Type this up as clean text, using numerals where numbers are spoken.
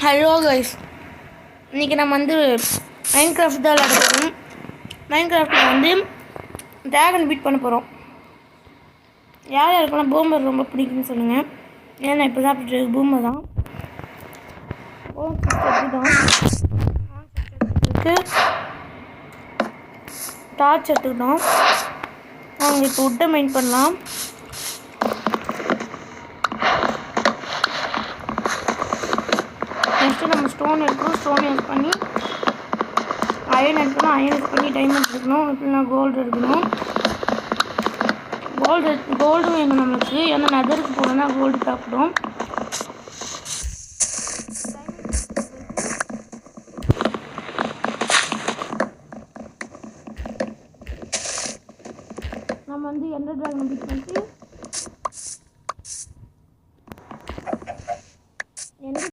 Hello guys, இன்றைக்கி நம்ம வந்து மைன்கிராஃப்ட் தான் விளையாடுறோம். மைன்கிராஃப்டில் வந்து ட்ராகன் பீட் பண்ண போகிறோம். யார் யாருக்கெல்லாம் பூமர் ரொம்ப பிடிக்குன்னு சொல்லுங்கள். ஏன்னா இப்போ சாப்பிட்டு பூமர் தான். டார்ச் எடுத்துக்கிட்டோம். நாங்கள் இப்போ உட்டை மைண்ட் பண்ணலாம். நெக்ஸ்ட்டு நம்ம ஸ்டோன் எடுக்கணும். ஸ்டோன் யூஸ் பண்ணி அயன் எடுக்கணும். அயன் யூஸ் பண்ணி டைமண்ட் எடுக்கணும். இப்படின்னா கோல்டு எடுக்கணும். கோல்டு வேணும் நம்மளுக்கு. ஏன்னா நெதருக்கு போனோம்னா கோல்டு சாப்பிடும். நம்ம வந்து எந்த ட்ராகன் பீட் பண்ணிட்டு